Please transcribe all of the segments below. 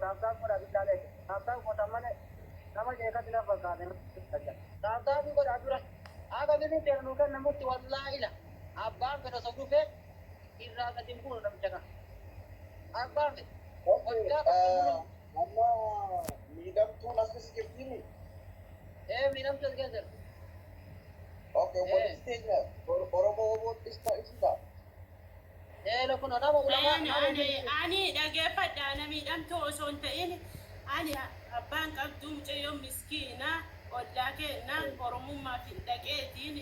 taaptaa godha billaale taaptaa godha malee nama jeeqatti lafa kaatee taaptaa fi godha dura akka inni deemu kan namatti wallaahi la abbaan fedha osoo dhufee irraa gadi bu'u namicha kan abbaan fedha. Amma miidhamtuun as keessa jirtini. Miidhamtuu as keessa jirti. Okay, walitti teenya Oromoo Woodis ta'isudha. Kun nama ulamaa ani dhaggeeffadha ana miidhamtuu osoo hin ta'in ani abbaan qabduu mucayyoo miskiinaa ollaa kennaan oromummaaf hin dhaqeetiin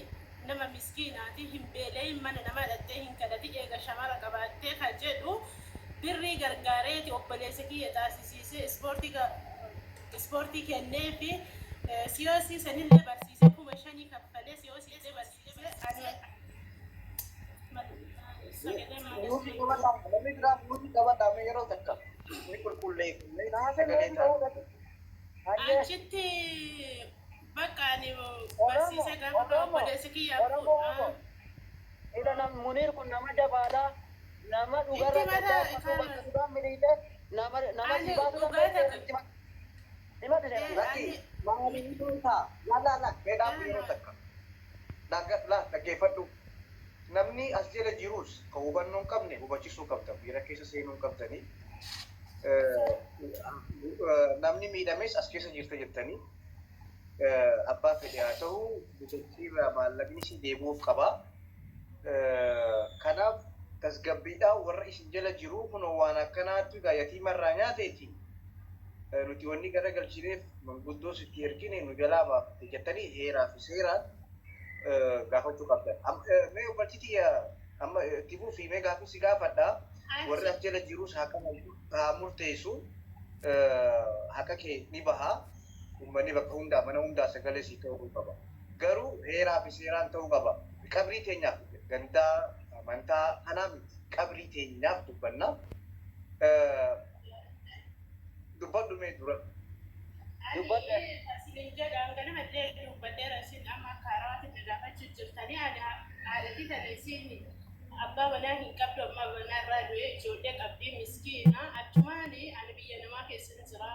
nama miskiinaati hin beela'in mana nama dhattee hin kadhati eega shamara qabaattee kan jedhu birrii gargaareeti obboleessa kiyya taasisiisee ispoortii kennee fi siyoosii sanillee barsiisee 5,000 kaffalee siyoosii illee barsiisee Namni biraa muutii qabataame yeroo takka ni qulqulleeffamee achitti bakka ani barsiisee gaafa obboleessa kiyyaa fuudha. ila nam Munir kun nama jabaadha nama dhugarra dhugaa miliite nama sibaatu maaliin isaa la kedhaaf yeroo takka dhaggeeffadhu. Namni as jala jirus kan hubannoo hin qabne hubachisuu qabda. Bira keessa seenuu hin qabdanii. Namni miidhames as keessa jirta jettanii abbaa fedhe haa ta'u bitattiirraa maallaqni isin deebi'uuf qaba. Kanaaf tasgabbiidhaan warra isin jala jiru kun waan akkanaatti yatiimarraa nyaateeti. Nuti wanni garagalchineef manguddoos itti ergine nu jalaa baafte jettanii heeraa fi seeraan gaafachuu qabdan. Mee hubachiiti amma tibuu fi mee gaafii si gaafadha. Warri as jala jirus haa murteessu haqa kee ni baha. Uummanni bakka hundaa mana hundaa sagalee sii ta'uu qaba. Garuu heeraa fi seeraan ta'uu qaba. Qabrii teenyaaf gandaa amantaa kanaa miti qabrii teenyaaf dubbanna. Dubbadhu mee dura. Jedhaan ganama illee dubbateera isin amma kaaraatti gaafachuu jirtanii haadhatii tana isin abbaa manaa hin qabdu amma manarraa du'ee ijoollee qabdii miskiina achumaan ani biyya namaa keessa jira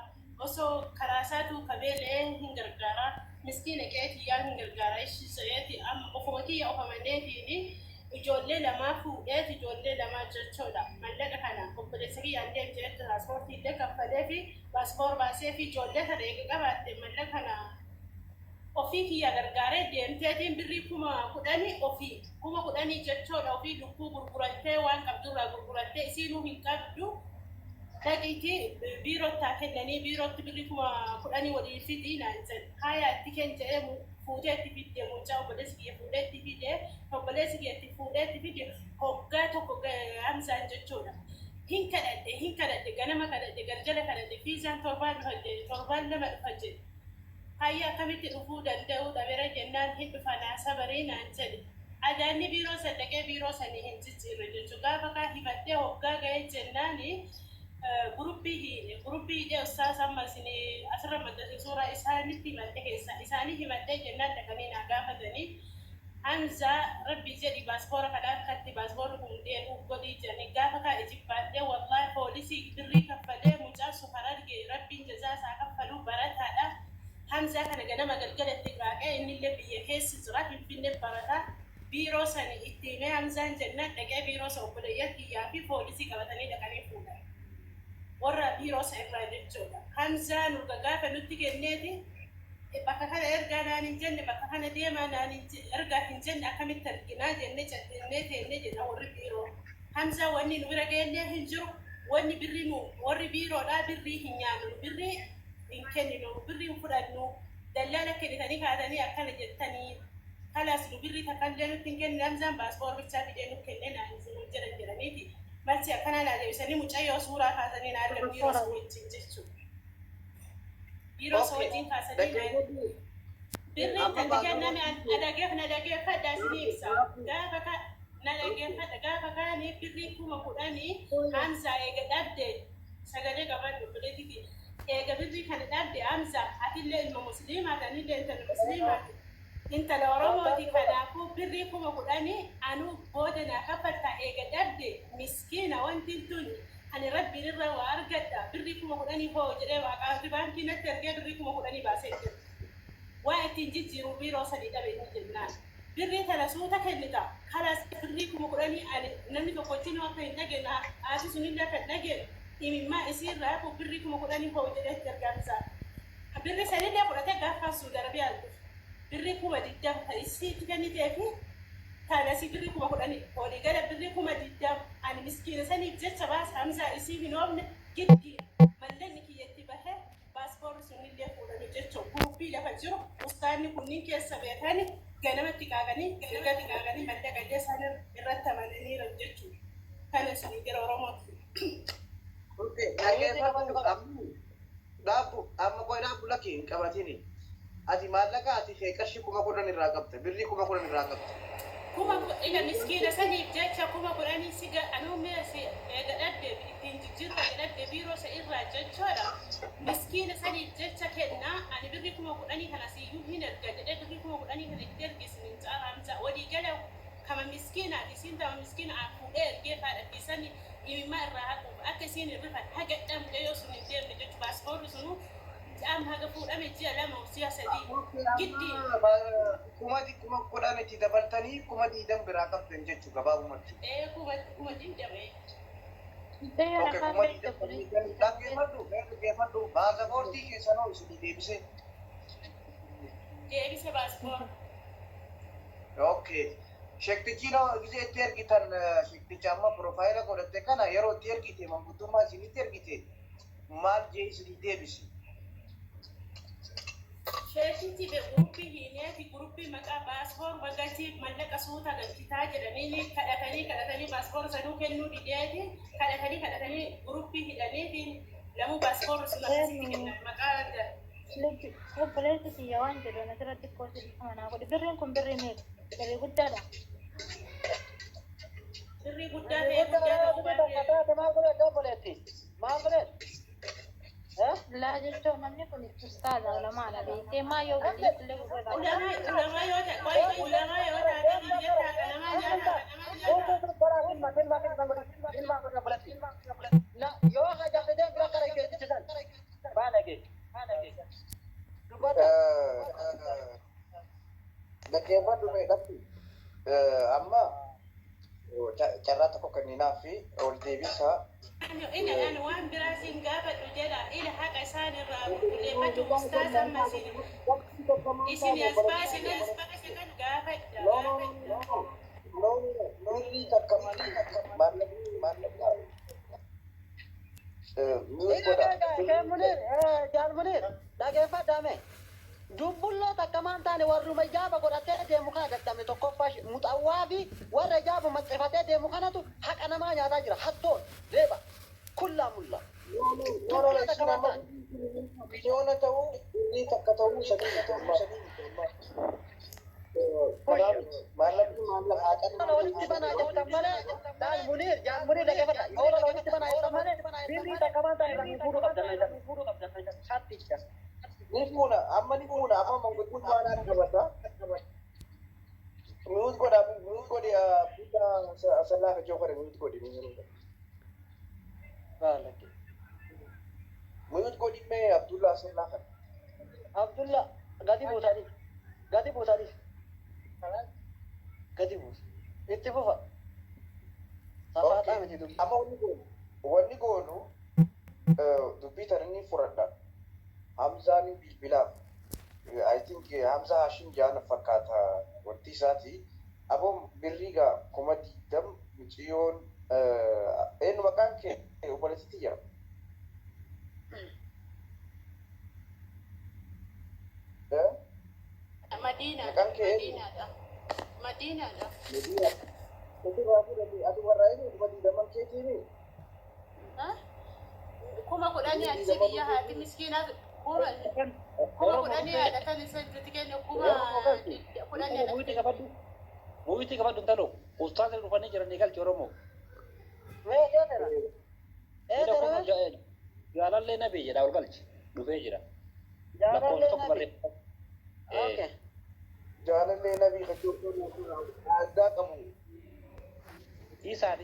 osoo karaa isaatu kabeelee hin gargaara miskiina qeetiyyaa hin gargaara ishii sa'eeti amma ofuma kiyya ofamanneetiin ijoollee lamaa fuudheet ijoollee lamaa jechuudha mallaqa kana obboleessa kiyyaan deemtee tiraanspoortii illee kaffalee fi paaspoor baasee fi ijoollee sana eega qabaatte mallaqa kana ofii kiyya gargaaree deemteetiin birrii 10,000 ofii 10,000 jechuudha ofii lukkuu gurgurattee waan qabdurraa gurgurattee isiinuu hin qabdu dhaqiitii biirottaa kennanii biirootti birrii 10,000 walii fidii naan jedhe kaayaatti kenja'ee fuuteetti fidde mucaa obboleessi kiyya fuudheetti fidde obboleessi kiyyatti fuudheetti fidde hoggaa tokko hamsaan jechuudha. Hin kadhadhe ganama kadhadhe garjala kadhadhe fiizaan torbaan lama dhufa jedhe. Hayya akkamitti dhufuu danda'u dhabera jennaan hin dhufanaa sabaree naan jedhe. Adaanni biiroo sadaqee biiroo sanii hin jijjiirre jechuudha. Gaafa kaa himattee hoggaa ga'ee jennaan guruppii hidhee ustaas amma isin asirra maxxanse suuraa isaanitti himadhe keessa isaanii himadhee jennaan dhaqanii naa gaafatanii Hamzaa rabbi jedhi paaspoora kadhaan katti paaspoorri kun deemuuf godhii jedhanii gaafa kaa ijibbaadhee wallaahi poolisii birrii kaffalee mucaa sufara argee rabbiin jazaa isaa kaffaluu barataadha. Hamzaa kana ganama galgalatti raaqee innillee biyya keessa jira finfinnee barataa biiroo sanii itti himee Hamzaan jennaan dhaqee biiroo isa obboleeyyan kiyyaa fi poolisii qabatanii dhaqanii fuudhan. Warra biiroo isa irraa jechuudha. Hamzaa nurga gaafa nutti kenneeti bakka kana ergaa naan hin jenne bakka kana deemaa naan ergaa hin jenne akkamitti arginaa jennee caddennee teennee jedha warri biiroo. Hamzaa wanni nu bira geennee hin jiru wanni birrii nu warri biiroodhaa birrii hin nyaannu birrii hin kenninu birrii hin fudhannu dallaala kennitanii kaatanii akkana jettanii kalaas nu birrii takkallee nutti hin kenne Hamzaan paaspoor bichaa fidee nu kenne naan jedhan jedhaniiti. Machi akkana naa deebisanii mucayyoo suuraa kaasanii naa argan biiroo isa wajjin jechuudha. Biiroo isa wajjin kaasanii naa birriin tatti kenname na dhageeffadha isinii ibsa. Gaafa kaanii birrii 10,000 Hamzaa eega dhabde sagalee qabadhu bileetiti. Eega birrii kana dhabde Hamzaa atillee ilma musliimaa tanillee intala musliimaati. Intala Oromooti kanaafuu birrii 10,000 anuu booda naa kaffaltaa eega dhabde miskiina wanti tun أنا ربي للرا وأرقد بريكم أخذني فوق جري وأقعد بانكي نترجع بريكم أخذني باسيت وقت جيت روبي روسالي ده بيجي birri tana su ta kennita khalas birri kuma kudani ani namni tokko chini wa kan nage na ati sunin da kan nage imma isir ra ko birri kuma kudani ko wajde tergansa birri sani da kudata gafa su darbiya birri kuma diddam ta isi tikani tefi kana si birri kuma kudani ko di gala birri kuma diddam ani miskina sani jecca bas hamza isi binomne giddi mallan ki yettibahe passport sunin da kudani jecco grupi da fajiro ustani kunnin ke sabetani ganama tikagani madda gadde sanar irratta manani rajju kana sini jira oromo okay dabu amma ko dabu laki qabatini ati malaka ati feqashi kuma kodan iraqabta birri kuma kodan iraqabta kuma ina miskina sani jecca kuma qurani siga anu me se gadadde tinjirra gadadde biro sa irra jeccoda miskina sani jecca kenna ani birri kuma qurani kana si yuhina gadadde birri kuma qurani kana dergis min taramta wadi gala kama miskina disinta miskina akude gefa da disani imma rahaku akasini rifa haga dam da yosuni dem da passport sunu am haga fu dame jiya lama siyasa di giddi kuma kodan ti dabaltani kuma di dam biraqabta jechu gababu matti kuma din dame okay kuma di dam madu baza borti ke sano sudi debise passport okay shektichino gize tergitan shektichama profile ko datte kana yero tergite mangutuma sini tergite mal je sudi debise Shekiti be gruppi hineti gruppi maka passport bagati mallaka suuta galchita jedhanii kadhatanii passport sanuu kennuu dideeti kadhatanii gruppi hidhaniiti lamu passport sunasitti kennan maqaa obboleessi kiyya waan jedhan asirratti koosi amanaa godhe birriin kun birrii meeqa birrii guddaadha birrii guddaa ta'e guddaa laa jechuun namni kun ustaadha ulamaadha beekee maa yoo guddiitti illee gurgurata ulamaa yoo ta'e biyyattaa qalamaa nyaata yoo hajjatee bira kara keessisan baanage dhaggeeffadhu mee dhabbi amma carraa tokko kenninaa fi ol deebisaa أنا وين براسين قابل وجلا إلى حق إنسان اللي فتو أستاذ مسين إسين يسباس كان قابل Nurri takka Munir, dhaggeeffadhaame. Dubbullo takka maan taane warruma ijaaba godhatee deemu kana gaddame tokkoffaa muxawwaa fi warra ijaaba maxxifatee deemu kanatu haqa namaa nyaataa jira. Hattoon reeba kullaa mulla. Miliyoona ta'uu inni takka ta'uu sadii ta'uu walitti banaa jettan malee daal Munir dhaggeeffadha. Yoo walitti banaa jettan malee birrii takka maan taane irraa fuudhuu qabdan. Hatticha. Nifuna, amma nifuna, amma mangkut mana kabata. Menurut kau dah, kita salah kejauhan menurut kau di mana? Lagi. Menurut kau di mana Abdullah salah kan? Abdullah, gadi bos. Itu apa? Apa macam itu? Apa wani kau nu? Dubi tarini furada. Hamzani bilbilaf. I think Hamza Hashim jana fakata wanti sati. Abo birriga komadi dam muciyon en makan ke ubalesti ya. Madinah. Itu baru dari adu warna ini komadi daman ke ini. Kuma kudani asibi ya hati miskina kuma kudani ada kan seperti kuma kudani ada Muiti kabadu talo. Ustaz rupanya jalan nikal coromo. Jalan le nabi jada ulgal. Dufe jira. Jalan le nabi. Okay. Jalan le nabi kecil tu ada kamu. Isaan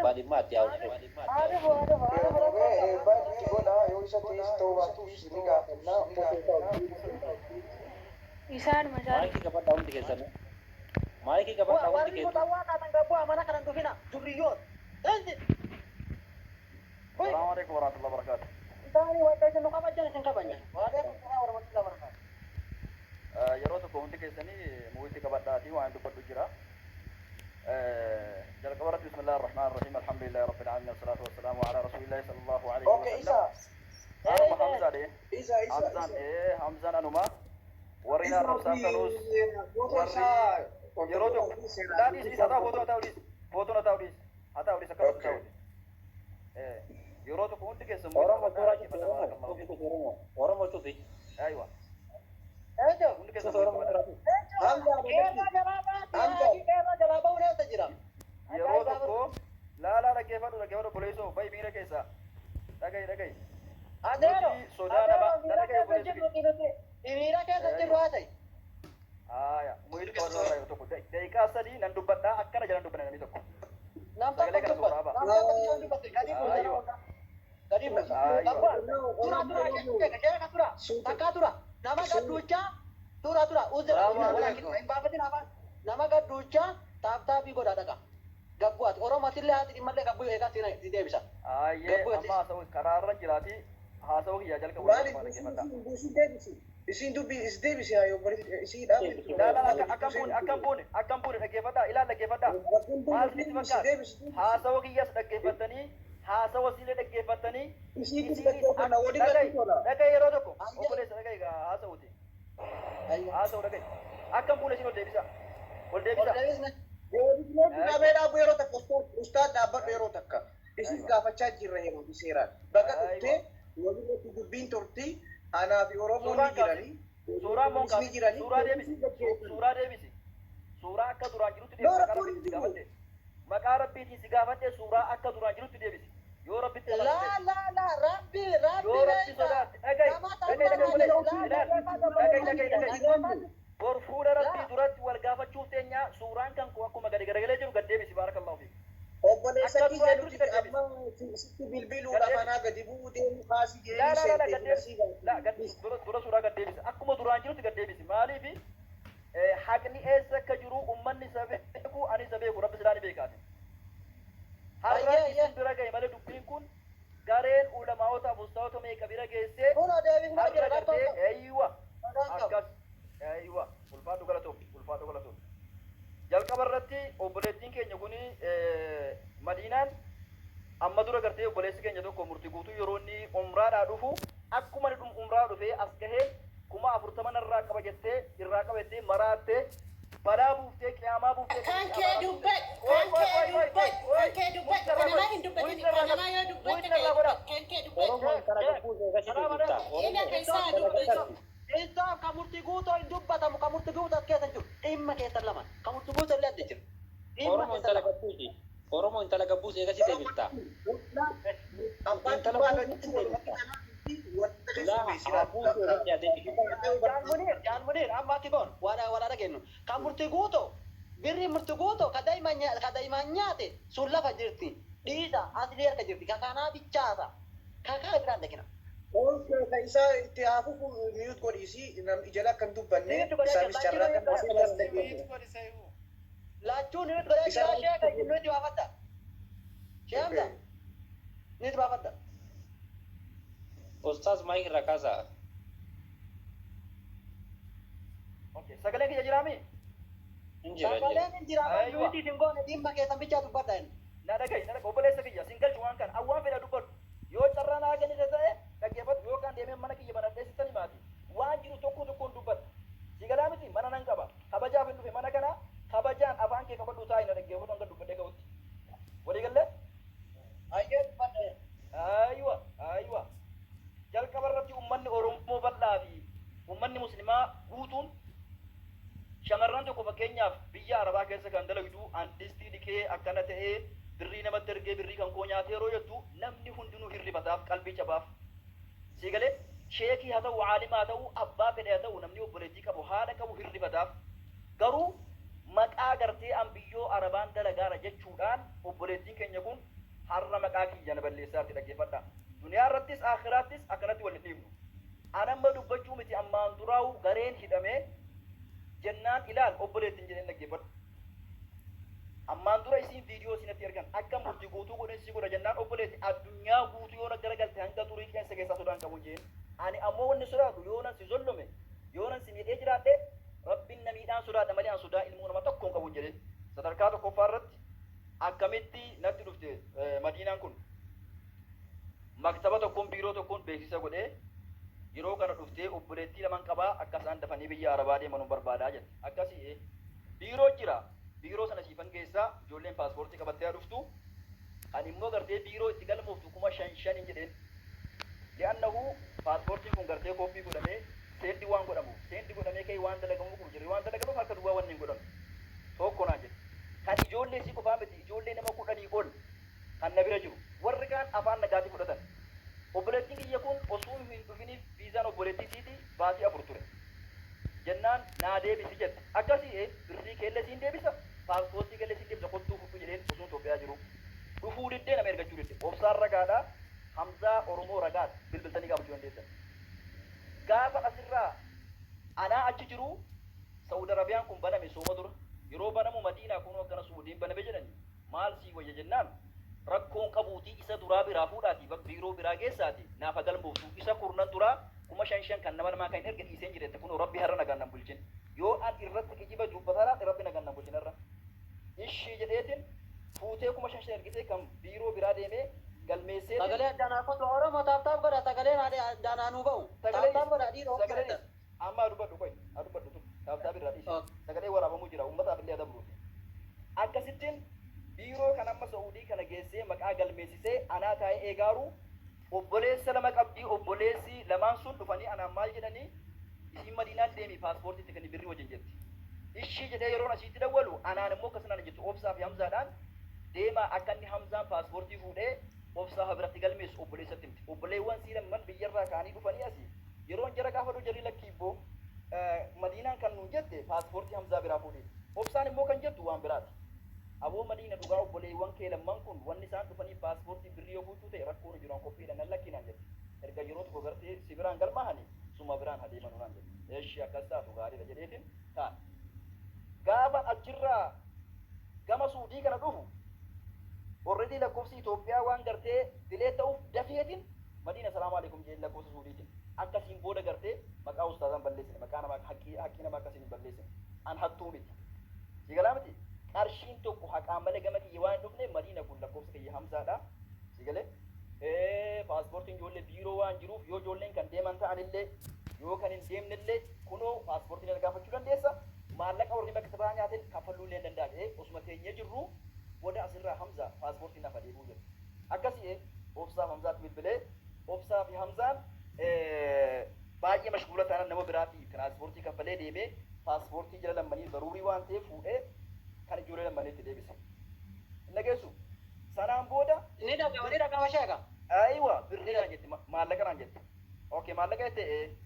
baadimmaatti yaa عارف baadimmaatti. عارف عارف عارف Baay'ee godhaa yoo isa keessa ta'uu baattus ni gaafannaa. Isaan masaal. Maayikii qabadhaa hundi keessanuu. Maayikii qabadhaa hundi warri keessanuu. mutawaa kaatan gabboo amana kanan dhufina durriyoon enzi السلام عليكم ورحمة الله وبركاته. isaanii wadda isin nu qabajan isin qabanya waaleekum salaam warahmatullahi wabarakatuh yeroo tokko hundi keessanii muwitti qabadhaati waan dubbadhu jira. jalqaba irratti bismillahi arrahmaan arrahiim alhamdulillahi rabbil aalamiin wassalaatu wassalaamu alaa rasuulillahi sallallahu alaihi Okay, wasallam. Anuma Hamzaadhe. isa. Hamzaan Hamzaan anuma. Warri na arrabsaan tanuus yeroo tokko daadhiis isa ta'u footoo ta'u dhiis footoo na ta'u dhiis haa ta'u dhiis akkasuma ta'u. Yeroo tokko hundi keessa Oromoo suuraa cufi Oromoo cufi. aywa ejo hundi keessa Oromoo suuraa cufi. keerra jalaa ba'uun eessa jira yeroo tokko laalaa dhaggeeffadhu boleessoo bayi miira keessaa dhagayi. adeero Sodaa nama miira dhagayi keessa jirru nuti miira keessa jirru haa ta'e Aya, muhitu kalau orang itu kok. Daika sadi nan dubbadha akkana jalan dubbana namni tokko. nam Sagalee tokko kana suuraa ba'a. nam tokko jiraan dubbate gadi buusa Aywa. gadi buusa Aywa. tura takkaa tura nama gadduuchaa tura uzira walakin hin baafatin afaan nama gadduuchaa taaptaabii godhaa dhaqa gabbuati oromotillee haati dhimmallee gabbuu eegaa si deebisa Aye, amma asau kararran jirati hasau ya jalka Maaliif mana kemata. isin dubbii is deebisee haa yoo isii dhaabbatu. Lala akan pun dhaggeeffadha ilaa dhaggeeffadha. Maal sitti fakkaata? Haasawaa kiyyas dhaggeeffatanii haasawaa siillee dhaggeeffatanii dhagaye yeroo tokko obboleessa dhagaye haasawuti. Haasawu dhagaye. Akkam fuula isin ol deebisa. Ol deebisa. Dhaabedhaa yeroo takka ustaan dhaabbadhu yeroo takka isin gaafachaa jirra yeroo seeraan bakka dhuftee walirratti dubbiin turtii anaa fi Oromoon ni jiranii. Suuraa monkaa suuraa deebisi. Suuraa deebisi. Suuraa akka duraan jirutti deebisi. Maqaa rabbiitiin si gaafadhe suuraa akka duraan jirutti deebisi. Yoo rabbitti rabbi yoo rabbi sodaate dhagaye. Bor fuula rabbii duratti wal gaafachuuf teenya suuraan kan akkuma gadi garagalee jiru gad deebisi baarakallahu fi. Obboleessa kiyya nuti amma sitti bilbiluudhaaf anaa gadi bu'uu deemu kaasii dura suuraa gad deebisi. Akkuma duraan jirutti gad deebisi. Maaliif haqni eessa akka jiru ummanni isa beeku ani isa beeku rabbi silaani beekaati. Har'a isin bira gahe malee dubbiin kun gareen ulamaa'ota abustaa'ota meeqa bira geessee har'a gartee eeyyiwa akkas eeyyiwa ulfaadhu galatoom. Jalqaba irratti obboleettiin keenya kuni Madiinaan amma dura gartee obboleessi keenya tokko murtii guutuu yeroo inni umraadhaa dhufu akkuma inni umraa dhufee as gahee 40,000 irraa qaba jettee irraa qabattee maraattee balaa buuftee qiyaamaa buuftee Kankee dubbat kanamaa hin dubbatin kanamaa yoo dubbatte kankee Oromoon dubbat kana gabbuusee gashitee jirta. ina keessaa dubbatu Isaaf ka murtii guutoo hin dubbatamu ka murtii guutuu as keessa jiru dhimma keessan lama ka murtii guutoo illee adda jiru dhimma Oromoon keessan intala lama gabbuusi. Oromoon intala gabbuusee gashitee jirta. Jaan Munir amma ati goon wala dhageenu ka murtii guutoo birri murtii guutoo ka daa'imaan nyaate sun lafa jirti dhiisa asli harka jirti ka kanaa bichaasa ka kaa biraan dhagina. isaa itti haafuuf miyuut godhiisii namni jala kan dubbanne isaanis carraa kan Lachuun nuti godhee jira sheeka nuti baafadha. Sheemsa nuti baafadha. Ustaz Maayik irraa kaasaa. Okay, sagalee kiyya jiraami? Injira. Sagaleen hin jira nuti hin goone dhimma keessan bichaa dubbadha inni. Na dhagahi obboleessa kiyya sin galchu waan kana awwaan fedha dubbadhu. Yoo carraa naa kennite ta'e dhaggeeffatu yookaan deemee mana kiyya banadhee sittani maati. Waan jiru tokkoon dubbadhu. Si galaa miti mana nan qaba. Kabajaaf hin dhufe mana kana kabajaan afaan kee qabadhu taa'ii na dhaggeeffatu hanga dubbadhee ga'utti. Walii gallee? Ayyee dubbadha. Aywa. Jalqaba irratti ummanni Oromoo bal'aa fi ummanni Muslimaa guutuun shamarran tokko fakkeenyaaf biyya Arabaa keessa kan dalagdu andistii dhiqee akkana ta'ee birrii namatti ergee birrii kan koo nyaatee yeroo jettu namni hundinuu hirribataaf qalbii cabaaf. Siigalee sheekii haa ta'u, caalimaa haa ta'u, abbaa fedhe haa ta'u namni obboleettii qabu haadha qabu hirribataaf. Garuu maqaa gartee ambiyyoo arabaan dalagaara jechuudhaan obboleettiin keenya kun har'a maqaa kiyya na balleessaatti dhaggeeffadha. Duniyaa irrattis akhiraattis akkanatti wal dhiibnu. Anamma dubbachuu miti ammaan duraa'u gareen hidhamee jennaan ilaal obboleettiin jedheen dhaggeeffadhu. Ammaan dura isiin viidiyoo isinatti argan akka murtii guutuu godhan si godha jennaan obboleetti addunyaa guutuu yoo garagalte hanga turii qeensa keessaa sodaan qabu jeen. Ani ammoo wanni sodaatu yoonan si zollome yoonan si miidhee jiraadhe rabbiin na miidhaan sodaadha malee an sodaa ilmoo nama tokkoon qabu jedheen. Sadarkaa tokkoffaa irratti akkamitti natti dhufte Madiinaan kun maktaba tokkoon biiroo tokkoon beeksisa godhee yeroo kana dhuftee obboleettii laman qabaa akka isaan dafanii biyya arabaa deemanuu barbaadaa jedhe. Akkasii biiroo jira. Biiroo sana siifan keessaa ijoolleen paaspoortii qabattee dhuftu. Ani immoo gartee biiroo itti galmooftu 5,500 jedheen. Li'annahu paaspoortiin kun gartee kooppii godhamee seetti waan godhamu. Seetti godhamee ka'ee waan dalagamuu kun jiru. Waan dalagamuuf harka duwwaa wanni hin godhamu. Tokko naan jedhe. Kan ijoollee si qofaa miti ijoollee nama 10 ol kan na bira jiru. Warri kaan afaan nagaatii fudhatan. Obboleettiin kiyya kun osoo hin dhufiniif viizaan obboleettiitiiti baatii 4 ture. Jennaan naa deebisi jette. Akkasii birrii keellee siin deebisa. Paaspoortii keellee siin deebisa kottuu fudhu jedheen osoo Itoophiyaa jiru. Dhufuu diddee nama ergachuu didde. Obsaan ragaadha. Hamzaa Oromoo ragaadha. Bilbiltanii qabachuu dandeessan. Gaafa asirraa anaa achi jiru Saudi Arabiyaan kun baname sooma dura. Yeroo banamu Madiinaa kun akkana Suudiin baname jedhani. Maal sii wayya jennaan rakkoon qabuutii isa duraa biraa fuudhaati biiroo biraa geessaati naafa galmooftu isa kurnan duraa 5,500 kan nama namaa kan erga dhiiseen jirette kun rabbi har'a nagaan nan bulchin yoo an irratti kijiba dubbataadhaaf rabbi nagaan nan bulchin irra ishii jedheetin fuutee 5,500 ergisee kan biiroo biraa deemee galmeessee sagalee addanaa kun Oromoo taaptaaf godha sagalee addanaa nuu ba'u taaptaaf godha dhiiroo sagalee amma dubbadhu qoy dubbadhu tun taaptaaf irraa dhiisi sagalee waraabamuu jira uummataaf illee adabruuti akkasittiin biiroo kan amma Saudii kana geessee maqaa galmeessisee anaa taa'ee eegaaru obboleessa lama qabdii obboleessi lamaan sun dhufanii anaan maal jedhanii isiin Madiinaan deemi paaspoortiitti kan birrii wajjin jirti ishii jedhee yeroon asiitti dawwalu anaan immoo akkasumaan jettu obsaa fi Hamzaadhaan deemaa akka inni Hamzaan paaspoortii fuudhee obsaa biratti galmeessu obboleessatti himti obboleewwan sii lamman biyyarraa ka'anii dhufanii asii yeroon jara gaafadhu jarii lakkiibboo Madiinaan kan nuun jette paaspoortii Hamzaa biraa fuudhee obsaan immoo kan jettu waan biraati. Aboo Madiina dhugaa obboleewwan kee lamman kun wanni isaan dhufanii paaspoortii birrii yoo fuutuu ta'e rakkoon jiran qophiidhaan nan lakkinaan jedhe. Erga yeroo tokko gartee si biraan galmaahanii suma biraan adeemanuu naan jedhe. Eeshi akkas taatu gaariidha jedheetiin ta'a. Gaafa achirraa gama Suudii kana dhufu already lakkoofsi Itoophiyaa waan gartee dilee ta'uuf dafeetiin Madiina salaamu alaikum jedhe lakkoofsa Suudiitiin. Akkasiin booda gartee maqaa ustaazaan balleessine maqaa namaa haqqii namaa akkasiin balleessine. An hattuu miti. Sigalaa miti. Qarshiin tokko haqaan malee gama kiyya waan dhufne Madiina kun lakkoofsa kiyya Hamzaadha. Sigalee paaspoortiin ijoollee biiroo waan jiruuf yoo ijoolleen kan deeman ta'anillee yoo kan hin deemnellee kunoo paaspoortiin erga gaafachuu dandeessa. Maallaqa warri maktabaa nyaateen kaffaluu illee danda'a. Osuma teenyee jirru booda asirraa Hamzaa paaspoortiin nafa deebuu jedhu. Akkasii obsaa Hamzaatti bilbilee obsaa fi Hamzaan baay'ee mashguula ta'an nama biraati tiraanspoortii kaffalee deemee paaspoortii jala lammanii baruurii waan ta'eef fuudhee kan ijoollee lammaniitti deebise. Nageessu sanaan booda ni dhagama sheeka. Aywa birrii naan jette maallaqa naan jette. Okay maallaqa jette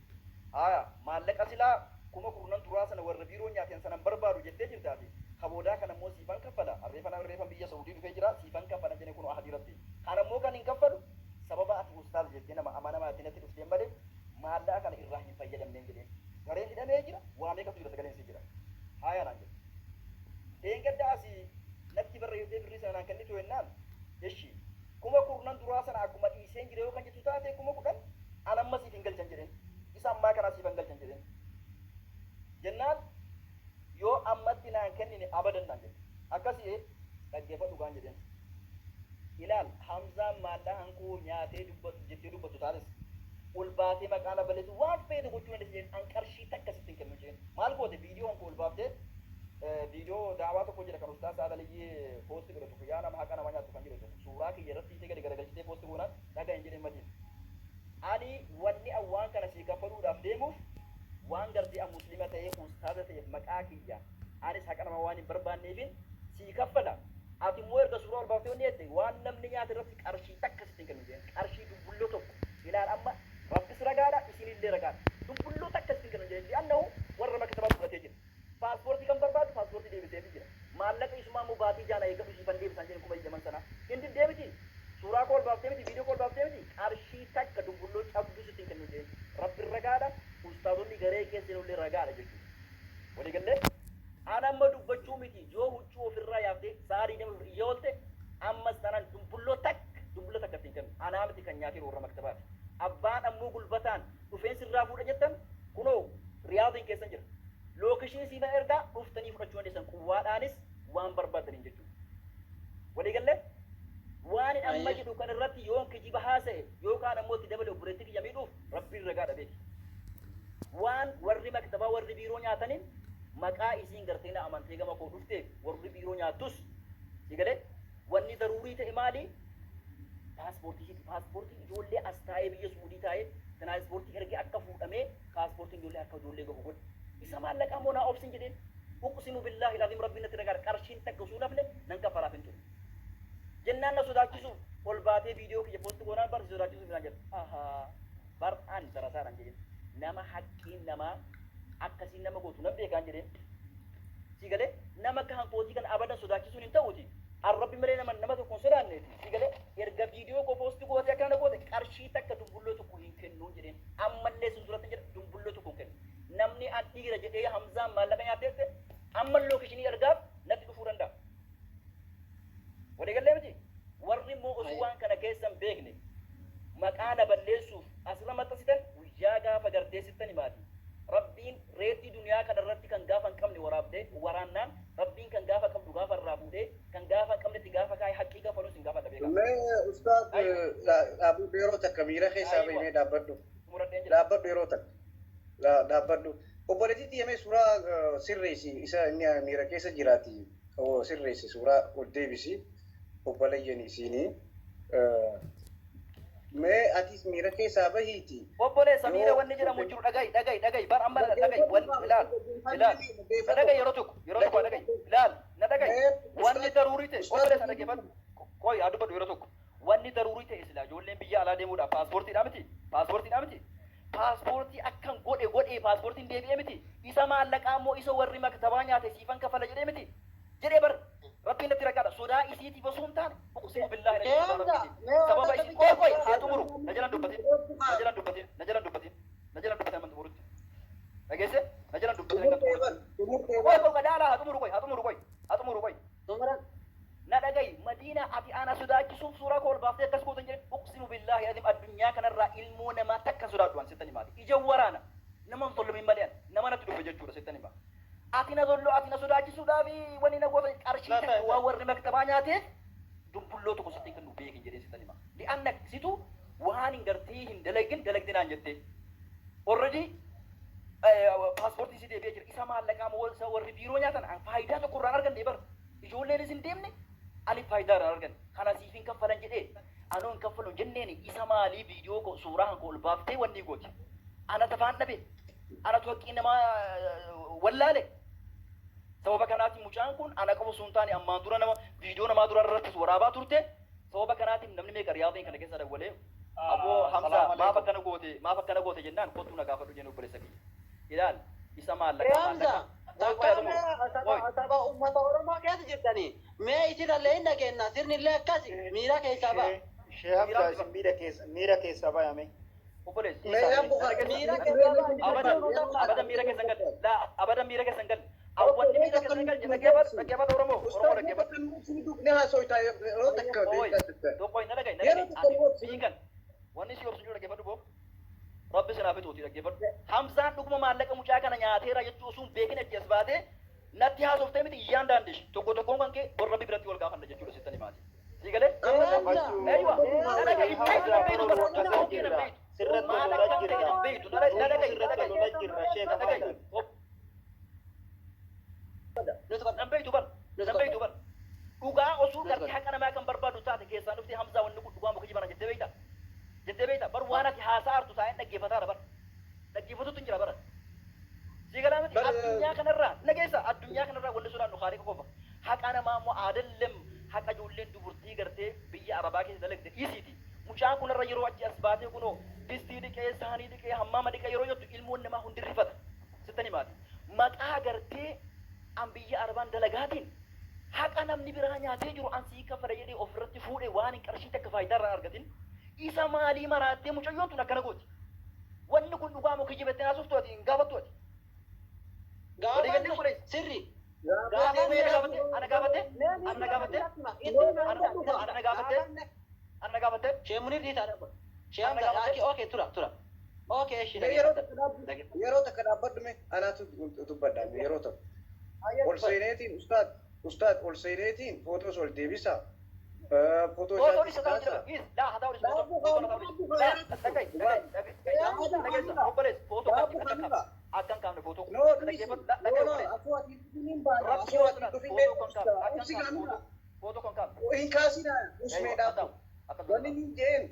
maallaqa silaa 10,000 turaa sana warra biiroo nyaateen sanan barbaadu jettee jirtaati. Kaboodaa kan ammoo siifan kaffala. Arreefan biyya Saudii dhufee jira siifan kaffala jenne kun ahadii irratti. Kan ammoo kan hin kaffalu sababa ati ustaaz jettee nama amanamaa natti dhuftee malee maallaqa kana irraa hin fayyadamneen jedheen. Gareen hidhamee jira waa meeqatu jira sagaleen si jira. Haaya naan jette. Eengadda asii natti barreessee birrii sanaan kennitu jennaan jechi 10,000 duraa sana akkuma dhiiseen jira yoo kan jettu taate 10,000 an amma siif hin galchan jedheen isa ammaa kanaa siif hin galchan jedheen jennaan yoo ammatti naan kennine abadan naan jedhe akkasii dhaggeeffadhu gaan jedheen ilaal Hamzaan maallaqaan koo nyaatee dubbatu jettee dubbatu taates ol baatee maqaan balleessu waan feete gochuu dandeessu jedheen an qarshii takka sitti hin kennu jedheen maal goote viidiyoon koo ol baaftee video daawaa tokko jira kan ustaas Adaliyyee poosti godhatu guyyaa nama haqa nama nyaatu kan jedhu suuraa kiyya irratti ishee gadi garagalchitee poosti goonaan dhagaa hin jedheen madiin. Ani wanni waan kana sii kaffaluudhaaf deemuuf waan gartee an muslima ta'ee ustaaza ta'eef maqaa kiyya anis haqa nama waan hin barbaanneefin sii kaffala. Ati immoo erga suuraa ol baaftee wanni jette waan namni nyaata irratti qarshii takka sitti hin kennu jedheen qarshii dubbulloo tokko ilaal amma rabbis ragaadha isinillee ragaadha dubbulloo takka sitti hin kennu jedheen li'annahu warra maktabaa fudhatee jira. paaspoortii kan barbaadu paaspoortii deebisee jira. Maallaqa isumaa immoo baatii jaana eegamu ishiifan deebisan jedhan kuma ijjaman sana. Hindi deemiti. Suuraa kool baaftee miti, viidiyoo kool baaftee miti. Qarshii takka dumbulloo cabduu sitti hin kennu jedheen. Rabbi ragaadha. Ustaazonni garee keessa illee ragaadha jechuudha. Walii gallee ana amma dubbachuu miti yoo huccuu ofirraa yaaftee saarii nama yoo olte ammas tanan dumbulloo takka ittiin kennu. Anaa miti kan nyaatee warra maktabaati. Abbaan ammoo gulbataan dhufeen sirraa fuudha jettan kunoo riyaadiin keessan jira. Lookishinii siifan ergaa dhuftanii fudhachuu dandeessan quwwaadhaanis waan barbaadaniin jechuudha. Walii gallee waan amma jedhu kan irratti yoon kijiba haasa'e yookaan ammoo itti dabale obboleetti kiyya miidhuuf rabbiin ragaa dhabeeti. Waan warri maktabaa warri biiroo nyaataniin maqaa isiin gartee na amantee gama koo dhufteef warri biiroo nyaattus sigalee wanni daruurii ta'e maali? Paaspoortii ijoollee as taa'ee biyya Suudii taa'ee tiraanspoortii ergee akka fuudhamee paaspoortiin ijoollee akka ijoollee gahu godhe. Isa maallaqaa moo naa obsin jedheen uqsimu billaahi laazim rabbiin natti ragaadha qarshiin takka osoo nafne nan kaffalaaf hin ture. Jennaan na sodaachisu ol baatee viidiyoo kiyya poosti goonaan bar sodaachisu minaan jedha. Ahaa bar'aan darasaadhaan jedheen nama haqqiin namaa akkasiin nama gootu nan beekaan jedheen. Sigalee nama akka hankootii kan abadan sodaachisuun hin ta'uuti. Arrabbi malee nama tokkoon sodaanneeti. Sigalee erga viidiyoo koo poosti goote akkana goote qarshii takka dumbulloo tokko hin kennuun jedheen. Ammallee sun duratti jedha dumbulloo tokko hin kennu. Namni an dhiira jedhee Hamzaan maallaqa nyaateette amma lookishinii ergaaf natti dhufuu danda'a. Walii gallee miti warri immoo osoo waan kana keessan beekne maqaa na balleessuuf asirra maxxansitan guyyaa gaafa gardeessittan himaati. Rabbiin reetii duniyaa kana irratti kan gaafa hin qabne waraabdee waraannaan rabbiin kan gaafa qabdu gaafa irraa fuudhee kan gaafa hin qabnetti gaafa kaayee haqqii gaafa hin gaafa dhabee qaba. Ustaad dhaabuu yeroo takka miira keessaa bahee dhaabbadhu. Dhaabbadhu yeroo takka dhaabbadhu. Obboleettii deemee suuraa sirreessi isa inni miira keessa jiraati. Sirreessi suuraa ol deebisi obboleeyyan isiinii. Mee atis miira keessaa bahiiti. Obboleessa miira wanni jedhamu jiru dhagayi bar amma dhagayi wanni ilaal na dhagayi yeroo tokko dhagayi ilaal na dhagayi wanni daruurii ta'e obboleessa dhageeffatu koyi haa dubbadhu yeroo tokko wanni daruurii ta'e silaa ijoolleen biyya alaa deemuudhaaf paaspoortiidhaa miti paaspoortii akkan godhe paaspoortiin deebi'ee miti isa maallaqaa immoo isa warri maktabaa nyaate siifan kafala jedhee miti jedhee bar rabbiin natti ragaadha sodaa isiitiif osoo hin taane uqsimu billaahi sababa isii koy haa xumuru na jalan dubbatin amantu burutti dhageesse na jalan dubbatin koy qadaala haa xumuru koy na dhagayi madiina ati ana sodaachisuuf suuraa koo ol baaftee akkas gootan jedhe uqsimu billaahi adim addunyaa kanarraa ilmoo namaa takka sodaadhu an sittani maati ija waraana nama hin tollumin malee nama natti dhufe jechuudha sittani maa ati na zollo ati na sodaachisuudhaaf wanni na goota qarshii takka waan warri maktabaa nyaateef dumbulloo tokko sitti kennu beekin jedhee sittani maa li'anna situ waan hin gartee hin dalagde naan jette already paaspoortii si deebi'ee jira isa maallaqaa moo warri biiroo nyaatan faayidaa tokko irraan arganne bar ijoolleenis hin deemne ani faayidaa irraan arganne kana siif hin kaffalan jedhee anoo hin kaffalu jenneeni isa maalii viidiyoo koo suuraa hanko ol baaftee wanni gooti ana tafaan dhabe ana tuwaqqii namaa wallaale sababa kanaatiin mucaan kun ana qabu sun taane ammaan dura nama viidiyoo namaa dura irrattis waraabaa turte sababa kanaatiin namni meeqa riyaadiin kana keessa dawwalee aboo Hamza maaf akkana goote jennaan kottu na gaafadhu jennu obboleessa kiyya ilaal isa maallaqa Asaba ummata Oromoo keessa jirtanii mee isinallee hin dhageenna sirnillee akkas miira keessaa ba'a. Sheekh Abdulaziz miira keessaa bayame. obboleessi Miira keessaa ba'a. abadan miira keessan gal awwanni miira keessan gal dhaggeeffatu Oromoo dhaggeeffatu tokko hin dhagaye fiigan wanni si obsu dhaggeeffatu boo rabbi sinaa fituuti dhaggeeffatu Hamzaan dhuguma maallaqa mucaa kana nyaateera jechuu sun beekin achi as baatee natti haasoftee miti iyyaan daandish tokkoon kan kee warra rabbi biratti wal gaafanna jechuudha sittani maati siigalee dhugaa osoo gartee haqa namaa kan barbaadu taate keessaan dhuftee Hamzaa wanni kun dhugaa muka jibana jettee beeyta bar waan ati haasaa artu taa'een dhaggeeffataadha bar dhaggeeffatutu hin jira bara siigalaa miti addunyaa kanarraa nageessa addunyaa kanarraa wanni sodaan nu khaalii qofa haqa namaa immoo aadallee haqa ijoolleen dubartii gartee biyya arabaa keessa dalagde dhiisiiti mucaan kunarra yeroo achi as baatee kunoo distii dhiqee saanii dhiqee hammaama dhiqee yeroo jettu ilmoon namaa hundi rifata sittani maati maqaa gartee an biyya arbaan dalagaatiin haqa namni biraa nyaatee jiru an sii kafara jedhee ofirratti fuudhe waan hin qarshii takka faayidaa irraa argatin isa maalii maraattee mucayyoon tun akkana gooti wanni kun dhugaa moo kijibatti naasuftooti hin gaafattooti Gaafa sirri. Sheemunii dhiitaa dha. Sheemda okay tura. Okay shi yeroo takka dhaabbadhu mee anaatu dubbadha yeroo takka. Ol seeneetiin ustaad ol seeneetiin footoos ol deebisa. Footoo isaatti hin kaasina usmeedhaaf wanni hin jeen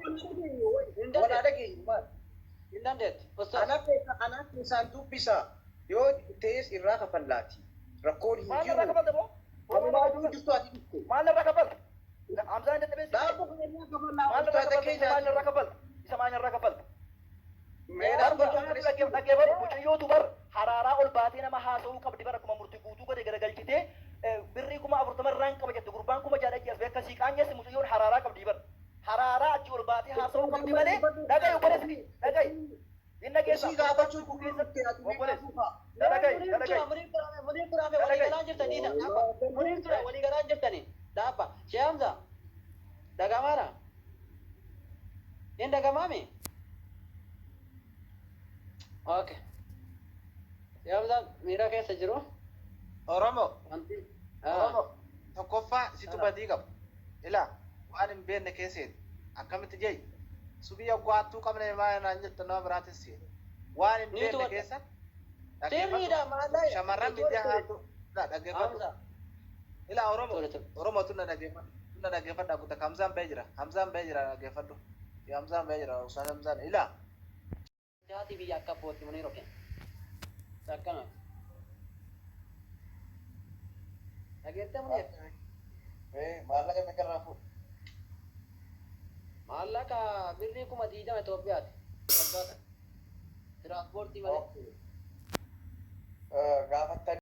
wala dhageenyummaa ana keessaan dubbisa yoo ta'es irraa kafallaati rakkoon hin jiru walumaa jirtu ati dhufte maal irraa kafalta amsaan dadhabee maal irraa kafalta isa maal irraa kafalta dhaggeeffatu mucayyootu bar haraaraa ol baatee nama haasa'uu qabdi bara kuma murtii guutuu godhe garagalchitee birrii kuma 40 irraan qaba jette gurbaan kuma jaadha jees beeka sii qaanyeessi mucayyoon haraaraa qabdi bar haraaraa achi ol baatee haasa'uu qabdi malee dhagayu godhesi dhagayu inna keessa sii gaafachuu keessatti waliigalaa jirtanii dhaabba sheemza dagamaara in dagamaami okay sheemza miira keessa jiru Oromoo tokkoffaa situ badii qabu ilaa waan hin beekne keesseeti akkamitti jee subii ogwaattuu qabne maa naan jettu nama biraatis waan hin beekne keessa shamarran biyya haatu dhaggeeffatu ilaa Oromoo tun na dhaggeeffadhu akkutta Hamzaan bee jira dhaggeeffadhu Hamzaan bee jira Usaan Hamzaan ilaa jaati biyya akka booti munii roken sakkana dhageette munii maallaqa meeqa irraa fuudhu maallaqa birrii kuma 20 Itoophiyaati waggaata tiraanspoortii malee gaafattanii